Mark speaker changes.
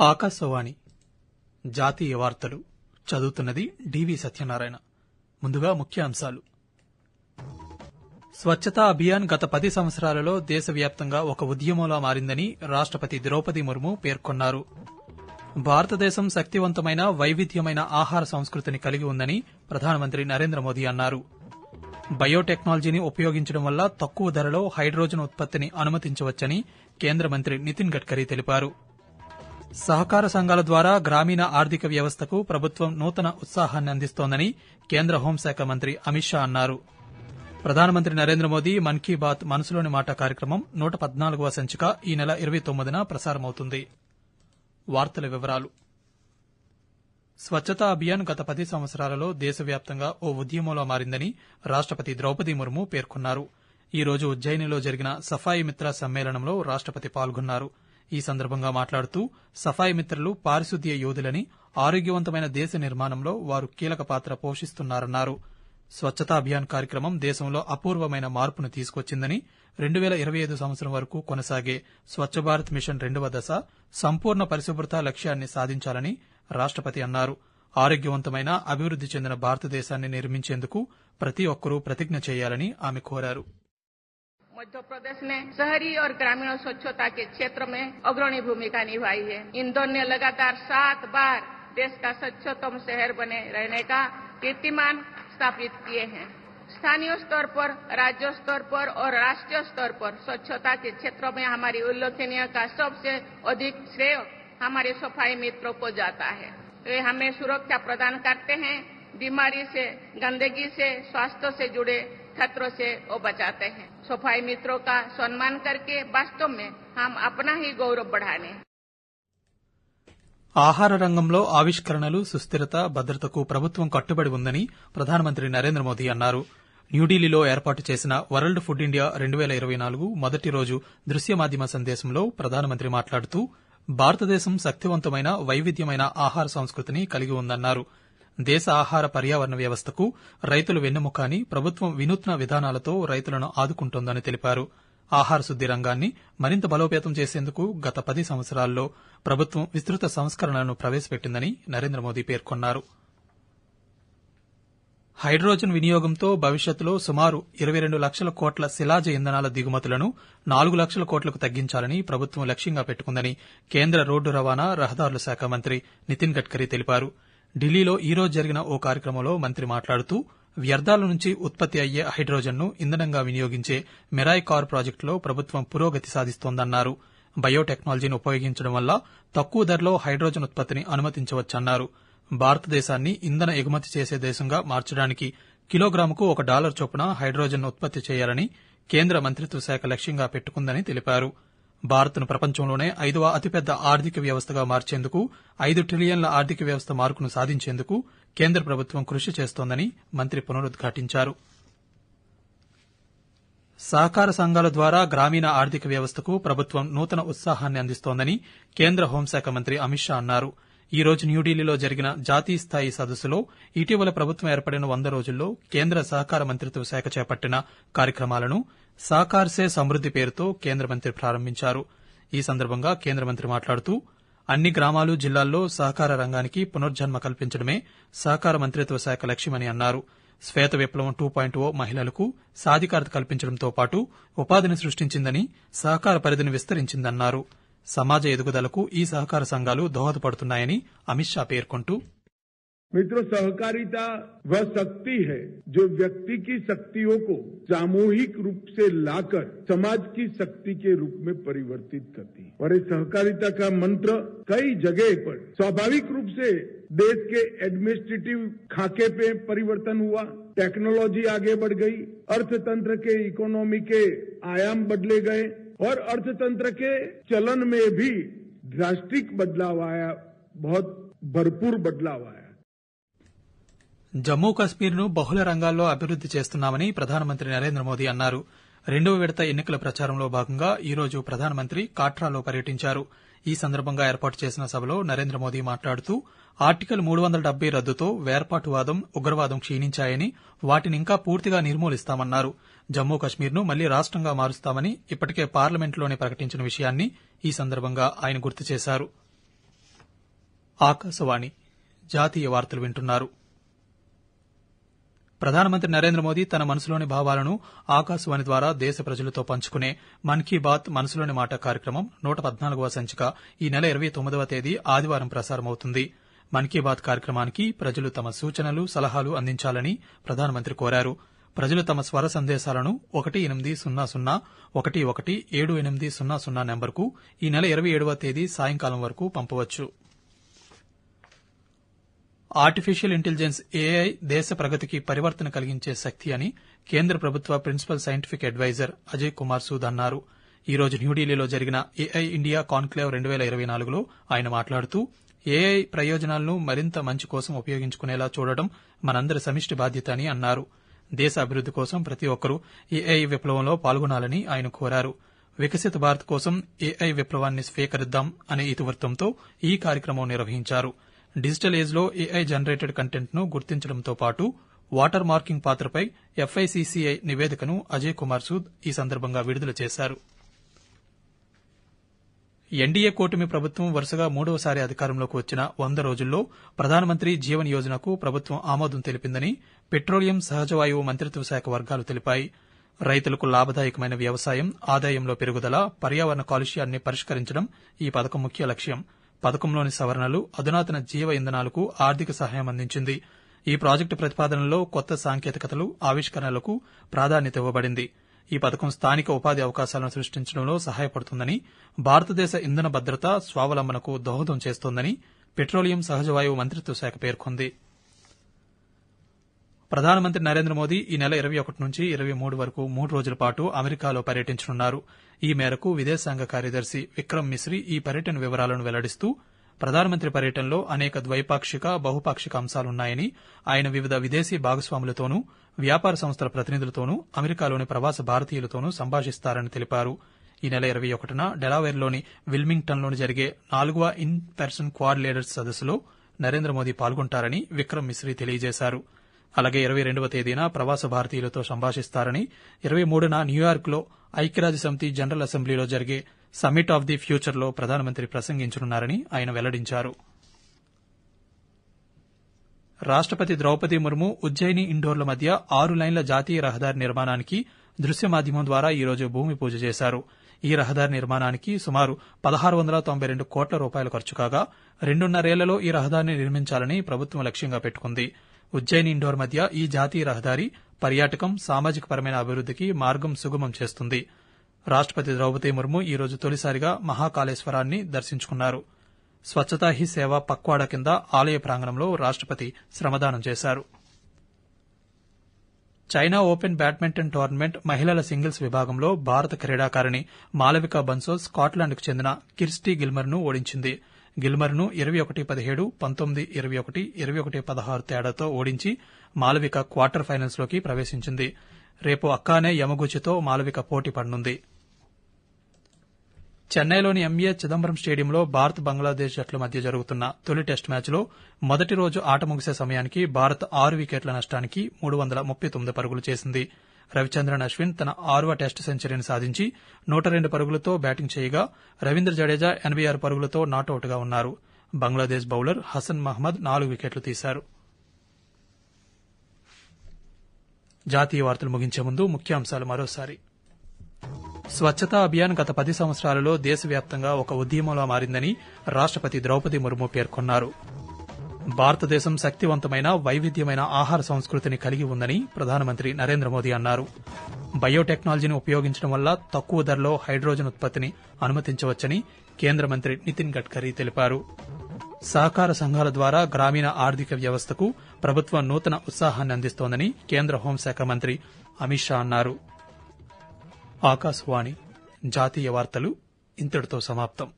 Speaker 1: ఆకాశవాణి జాతీయ వార్తలు చదువుతున్నది డివి సత్యనారాయణ. ముందుగా ముఖ్యాంశాలు. స్వచ్ఛతా అభియాన్ గత 10 సంవత్సరాలలో దేశవ్యాప్తంగా ఒక ఉద్యమంలా మారిందని రాష్టపతి ద్రౌపది ముర్ము పేర్కొన్నారు. భారతదేశం శక్తివంతమైన వైవిధ్యమైన ఆహార సంస్కృతిని కలిగి ఉందని ప్రధానమంత్రి నరేంద్ర మోదీ అన్నారు. బయోటెక్నాలజీని ఉపయోగించడం వల్ల తక్కువ ధరలో హైడ్రోజన్ ఉత్పత్తిని అనుమతించవచ్చని కేంద్ర మంత్రి నితిన్ గడ్కరీ తెలిపారు. సహకార సంఘాల ద్వారా గ్రామీణ ఆర్థిక వ్యవస్థకు ప్రభుత్వం నూతన ఉత్సాహాన్ని అందిస్తోందని కేంద్ర హోంశాఖ మంత్రి అమిత్ షా అన్నారు. ప్రధానమంత్రి నరేంద్ర మోదీ మన్ కీ బాత్ మనసులోని మాట కార్యక్రమం 114వ సంచిక ఈ నెల 29న ప్రసారమవుతుంది. వార్తల వివరాలు. స్వచ్ఛతా అభియాన్ గత 10 సంవత్సరాలలో దేశవ్యాప్తంగా ఓ ఉద్యమంలా మారిందని రాష్టపతి ద్రౌపది ముర్ము పేర్కొన్నారు. ఈ రోజు ఉజ్జయినిలో జరిగిన సఫాయి మిత్ర సమ్మేళనంలో రాష్టపతి పాల్గొన్నారు. ఈ సందర్భంగా మాట్లాడుతూ సఫాయి మిత్రలు పారిశుద్ధ్య యోధులని, ఆరోగ్యవంతమైన దేశ నిర్మాణంలో వారు కీలక పాత్ర పోషిస్తున్నారన్నారు. స్వచ్ఛతా అభియాన్ కార్యక్రమం దేశంలో అపూర్వమైన మార్పును తీసుకొచ్చిందని, 2025 సంవత్సరం వరకు కొనసాగే స్వచ్ఛ భారత్ మిషన్ 2వ దశ సంపూర్ణ పరిశుభ్రత లక్ష్యాన్ని సాధించాలని రాష్టపతి అన్నారు. ఆరోగ్యవంతమైన అభివృద్ది చెందిన భారతదేశాన్ని నిర్మించేందుకు ప్రతి ఒక్కరూ ప్రతిజ్ఞ చేయాలని ఆమె కోరారు.
Speaker 2: मध्य प्रदेश ने शहरी और ग्रामीण स्वच्छता के क्षेत्र में अग्रणी भूमिका निभाई है. इंदौर ने लगातार 7 बार देश का स्वच्छतम शहर बने रहने का कीर्तिमान स्थापित किए हैं. स्थानीय स्तर पर, राज्य स्तर पर और राष्ट्रीय स्तर पर स्वच्छता के क्षेत्र में हमारी उल्लेखनीय का सबसे अधिक श्रेय हमारे सफाई मित्रों को जाता है. वे हमें सुरक्षा प्रदान करते हैं. बीमारी से, गंदगी से, स्वास्थ्य से जुड़े खतरों से वो बचाते हैं. सफाई मित्रों का सम्मान करके वास्तव में हम अपना ही गौरव बढ़ाने.
Speaker 1: ఆహార రంగంలో ఆవిష్కరణలు, సుస్థిరత, భద్రతకు ప్రభుత్వం కట్టుబడి ఉందని ప్రధానమంత్రి నరేంద్ర మోదీ అన్నారు. న్యూఢిల్లీలో ఏర్పాటు చేసిన వరల్డ్ ఫుడ్ ఇండియా 2024 మొదటి రోజు దృశ్య మాధ్యమ సందేశంలో ప్రధానమంత్రి మాట్లాడుతూ భారతదేశం శక్తివంతమైన వైవిధ్యమైన ఆహార సంస్కృతిని కలిగి ఉందన్నారు. దేశ ఆహార పర్యావరణ వ్యవస్థకు రైతులు వెన్నెముక అని, ప్రభుత్వం వినూత్న విధానాలతో రైతులను ఆదుకుంటోందని తెలిపారు. ఆహార శుద్ది రంగాన్ని మరింత బలోపేతం చేసేందుకు గత 10 సంవత్సరాల్లో ప్రభుత్వం విస్తృత సంస్కరణలను ప్రవేశపెట్టిందని నరేంద్ర మోదీ పేర్కొన్నారు. హైడ్రోజన్ వినియోగంతో భవిష్యత్తులో సుమారు 22 లక్షల కోట్ల శిలాజ ఇంధనాల దిగుమతులను 4 లక్షల కోట్లకు తగ్గించాలని ప్రభుత్వం లక్ష్యంగా పెట్టుకుందని కేంద్ర రోడ్డు రవాణా, రహదారుల శాఖ మంత్రి నితిన్ గడ్కరీ తెలిపారు. ఢిల్లీలో ఈ రోజు జరిగిన ఓ కార్యక్రమంలో మంత్రి మాట్లాడుతూ వ్యర్థాల నుంచి ఉత్పత్తి అయ్యే హైడ్రోజన్ను ఇంధనంగా వినియోగించే మిరాయ్ కార్ ప్రాజెక్టులో ప్రభుత్వం పురోగతి సాధిస్తోందన్నారు. బయోటెక్నాలజీని ఉపయోగించడం వల్ల తక్కువ ధరలో హైడ్రోజన్ ఉత్పత్తిని అనుమతించవచ్చన్నారు. భారతదేశాన్ని ఇంధన ఎగుమతి చేసే దేశంగా మార్చడానికి కిలోగ్రాముకు $1 చొప్పున హైడ్రోజన్ ఉత్పత్తి చేయాలని కేంద్ర మంత్రిత్వ శాఖ లక్ష్యంగా పెట్టుకుందని తెలిపారు. భారత్ను ప్రపంచంలోనే 5వ అతిపెద్ద ఆర్థిక వ్యవస్థగా మార్చేందుకు, 5 ట్రిలియన్ల ఆర్థిక వ్యవస్థ మార్కును సాధించేందుకు కేంద్ర ప్రభుత్వం కృషి చేస్తోందని మంత్రి పునరుద్ఘాటించారు. సహకార సంఘాల ద్వారా గ్రామీణ ఆర్థిక వ్యవస్థకు ప్రభుత్వం నూతన ఉత్సాహాన్ని అందిస్తోందని కేంద్ర హోంశాఖ మంత్రి అమిత్ షా అన్నారు. ఈ రోజు న్యూఢిల్లీలో జరిగిన జాతీయ స్థాయి సదస్సులో ఇటీవల ప్రభుత్వం ఏర్పడిన 100 రోజుల్లో కేంద్ర సహకార మంత్రిత్వ శాఖ చేపట్టిన కార్యక్రమాలను సహకార్ సే సమృద్ది పేరుతో కేంద్ర మంత్రి ప్రారంభించారు. ఈ సందర్భంగా కేంద్ర మంత్రి మాట్లాడుతూ అన్ని గ్రామాలు, జిల్లాల్లో సహకార రంగానికి పునర్జన్మ కల్పించడమే సహకార మంత్రిత్వ శాఖ లక్ష్యమని అన్నారు. శ్వేత విప్లవం 2.0 మహిళలకు సాధికారత కల్పించడంతో పాటు ఉపాధిని సృష్టించిందని, సహకార పరిధిని విస్తరించిందన్నారు. సమాజ ఎదుగుదలకు ఈ సహకార సంఘాలు దోహదపడుతున్నాయని అమిత్ షా పేర్కొంటూ
Speaker 3: मित्रों, सहकारिता वह शक्ति है जो व्यक्ति की शक्तियों को सामूहिक रूप से लाकर समाज की शक्ति के रूप में परिवर्तित करती है. और इस सहकारिता का मंत्र कई जगह पर स्वाभाविक रूप से देश के एडमिनिस्ट्रेटिव खाके पे परिवर्तन हुआ, टेक्नोलॉजी आगे बढ़ गई, अर्थतंत्र के इकोनॉमी के आयाम बदले गए और अर्थतंत्र के चलन में भी ड्रास्टिक बदलाव आया, बहुत भरपूर बदलाव आया.
Speaker 1: జమ్మూ కశ్మీర్ను బహుళ రంగాల్లో అభివృద్ది చేస్తున్నామని ప్రధానమంత్రి నరేంద్ర మోదీ అన్నారు. 2వ విడత ఎన్నికల ప్రచారంలో భాగంగా ఈ రోజు ప్రధానమంత్రి కాట్రాలో పర్యటించారు. ఈ సందర్భంగా ఏర్పాటు చేసిన సభలో నరేంద్ర మోదీ మాట్లాడుతూ ఆర్టికల్ 370 రద్దుతో వేర్పాటువాదం, ఉగ్రవాదం క్షీణించాయని, వాటిని ఇంకా పూర్తిగా నిర్మూలిస్తామన్నారు. జమ్మూ కశ్మీర్ను మళ్లీ రాష్టంగా మారుస్తామని ఇప్పటికే పార్లమెంట్లోనే ప్రకటించిన విషయాన్ని ఈ సందర్భంగా ఆయన గుర్తు చేశారు. ఆకాశవాణి జాతీయ వార్తలు వింటున్నారు. ప్రధానమంత్రి నరేంద్ర మోదీ తన మనసులోని భావాలను ఆకాశవాణి ద్వారా దేశ ప్రజలతో పంచుకునే మన్ కీ బాత్ మనసులోని మాట కార్యక్రమం 114వ సంచిక ఈ నెల 29వ తేదీ ఆదివారం ప్రసారమవుతుంది. మన్ కీ బాత్ కార్యక్రమానికి ప్రజలు తమ సూచనలు, సలహాలు అందించాలని ప్రధానమంత్రి కోరారు. ప్రజలు తమ స్వర సందేశాలను 1800 నెంబర్కు ఈ నెల 27వ తేదీ సాయంకాలం వరకు పంపవచ్చు. ఆర్టిఫిషియల్ ఇంటెలిజెన్స్ ఏఐ దేశ ప్రగతికి పరివర్తన కలిగించే శక్తి అని కేంద్ర ప్రభుత్వ principal scientific adviser Ajay Kumar Sood అన్నారు. ఈ రోజు న్యూఢిల్లీలో జరిగిన ఏఐ ఇండియా కాన్క్లేవ్ 2024లో ఆయన మాట్లాడుతూ ఏఐ ప్రయోజనాలను మరింత మంచి కోసం ఉపయోగించుకునేలా చూడడం మనందరి సమిష్టి బాధ్యత అని అన్నారు. దేశ అభివృద్ది కోసం ప్రతి ఒక్కరూ ఏఐ విప్లవంలో పాల్గొనాలని ఆయన కోరారు. వికసిత భారత్ కోసం ఏఐ విప్లవాన్ని స్వీకరిద్దాం అనే ఇతివృత్తంతో ఈ కార్యక్రమం నిర్వహించారు. డిజిటల్ ఏజ్ లో ఏఐ జనరేటెడ్ కంటెంట్ ను గుర్తించడంతో పాటు వాటర్ మార్కింగ్ పాత్రపై ఎఫ్ఐసిసిఐ నివేదికను అజయ్ కుమార్ సూద్ ఈ సందర్భంగా విడుదల చేశారు. ఎన్డీఏ కూటమి ప్రభుత్వం వరుసగా మూడవసారి అధికారంలోకి వచ్చిన 100 రోజుల్లో ప్రధానమంత్రి జీవన్ యోజనకు ప్రభుత్వం ఆమోదం తెలిపిందని పెట్రోలియం, సహజవాయువు మంత్రిత్వ శాఖ వర్గాలు తెలిపాయి. రైతులకు లాభదాయకమైన వ్యవసాయం, ఆదాయంలో పెరుగుదల, పర్యావరణ కాలుష్యాన్ని పరిష్కరించడం ఈ పథకం ముఖ్య లక్ష్యం. పథకంలోని సవరణలు అధునాతన జీవ ఇంధనాలకు ఆర్థిక సహాయం అందించింది. ఈ ప్రాజెక్టు ప్రతిపాదనలో కొత్త సాంకేతికతలు, ఆవిష్కరణలకు ప్రాధాన్యత ఇవ్వబడింది. ఈ పథకం స్థానిక ఉపాధి అవకాశాలను సృష్టించడంలో సహాయపడుతుందని, భారతదేశ ఇంధన భద్రత, స్వావలంబనకు దోహదం చేస్తోందని పెట్రోలియం, సహజవాయువు మంత్రిత్వ శాఖ పేర్కొంది. ప్రధానమంత్రి నరేంద్ర మోదీ ఈ నెల 21 నుంచి 23 వరకు 3 రోజుల పాటు అమెరికాలో పర్యటించనున్నారు. ఈ మేరకు విదేశాంగ కార్యదర్శి విక్రమ్ మిశ్రీ ఈ పర్యటన వివరాలను వెల్లడిస్తూ ప్రధానమంత్రి పర్యటనలో అనేక ద్వైపాక్షిక, బహుపాక్షిక అంశాలున్నాయని, ఆయన వివిధ విదేశీ భాగస్వాములతోనూ, వ్యాపార సంస్థల ప్రతినిధులతోనూ, అమెరికాలోని ప్రవాస భారతీయులతోనూ సంభాషిస్తారని తెలిపారు. ఈ నెల 21న డెలావేర్లోని విల్మింగ్టన్లోని జరిగే 4వ ఇన్ పర్సన్ క్వాడ్ లీడర్స్ సదస్సులో నరేంద్ర మోదీ పాల్గొంటారని విక్రమ్ మిశ్రీ తెలియజేశారు. అలాగే 22వ తేదీన ప్రవాస భారతీయులతో సంభాషిస్తారని, 23న న్యూయార్క్లో ఐక్యరాజ్యసమితి జనరల్ అసెంబ్లీలో జరిగే సమ్మిట్ ఆఫ్ ది ఫ్యూచర్లో ప్రధానమంత్రి ప్రసంగించనున్నారని ఆయన వెల్లడించారు. రాష్టపతి ద్రౌపది ముర్ము ఉజ్జయిని, ఇండోర్ల మధ్య 6 లైన్ల జాతీయ రహదారి నిర్మాణానికి దృశ్య మాధ్యమం ద్వారా ఈ రోజు భూమి పూజ చేశారు. ఈ రహదారి నిర్మాణానికి సుమారు 1692 కోట్ల రూపాయలు ఖర్చు కాగా 2.5 ఏళ్లలో ఈ రహదారిని నిర్మించాలని ప్రభుత్వం లక్ష్యంగా పెట్టుకుంది. ఉజ్జయిని, ఇండోర్ మధ్య ఈ జాతీయ రహదారి పర్యాటకం, సామాజికపరమైన అభివృద్దికి మార్గం సుగమం చేస్తుంది. రాష్టపతి ద్రౌపది ముర్ము ఈ రోజు తొలిసారిగా మహాకాళేశ్వరాన్ని దర్శించుకున్నారు. స్వచ్ఛతా హీ సేవ పక్వాడా కింద ఆలయ ప్రాంగణంలో రాష్టపతి శ్రమదానం చేశారు. చైనా ఓపెన్ బ్యాడ్మింటన్ టోర్నమెంట్ మహిళల సింగిల్స్ విభాగంలో భారత క్రీడాకారిణి మాలవిక బన్సోల్ స్కాట్లాండ్కు చెందిన కిర్స్టీ గిల్మర్ను ఓడించింది. గిల్మర్ను 21-17, 19-21, 21-16 తేడాతో ఓడించి మాలవిక క్వార్టర్ ఫైనల్స్లోకి ప్రవేశించింది. రేపు అక్కానే యమగుచితో మాలవిక పోటీ పడనుంది. చెన్నైలోని ఎంఏ చిదంబరం స్టేడియంలో భారత్, బంగ్లాదేశ్ జట్ల మధ్య జరుగుతున్న తొలి టెస్టు మ్యాచ్లో మొదటి రోజు ఆట ముగిసే సమయానికి భారత్ 6 వికెట్ల నష్టానికి 339 పరుగులు చేసింది. రవిచంద్రన్ అశ్విన్ తన 6వ టెస్టు సెంచరీని సాధించి 102 పరుగులతో బ్యాటింగ్ చేయగా, రవీంద్ర జడేజా 86 పరుగులతో నాటౌట్గా ఉన్నారు. బంగ్లాదేశ్ బౌలర్ హసన్ మహ్మద్ 4 వికెట్లు తీశారు. జాతీయ వార్తలు ముగించే ముందు ముఖ్యాంశాలు మరోసారి. స్వచ్ఛతా అభియాన్ గత 10 సంవత్సరాలలో దేశవ్యాప్తంగా ఒక ఉద్యమంలా మారిందని రాష్టపతి ద్రౌపది ముర్ము పేర్కొన్నారు. భారతదేశం శక్తివంతమైన, వైవిధ్యమైన ఆహార సంస్కృతిని కలిగి ఉందని ప్రధానమంత్రి నరేంద్ర మోదీ అన్నారు. బయోటెక్నాలజీని ఉపయోగించడం వల్ల తక్కువ ధరలో హైడ్రోజన్ ఉత్పత్తిని అనుమతించవచ్చని కేంద్ర మంత్రి నితిన్ గడ్కరీ తెలిపారు. సహకార సంఘాల ద్వారా గ్రామీణ ఆర్థిక వ్యవస్థకు ప్రభుత్వం నూతన ఉత్సాహాన్ని అందిస్తోందని కేంద్ర హోంశాఖ మంత్రి అమిత్ షా అన్నారు. ఆకాశవాణి జాతీయ వార్తలు ఇంతటితో సమాప్తం.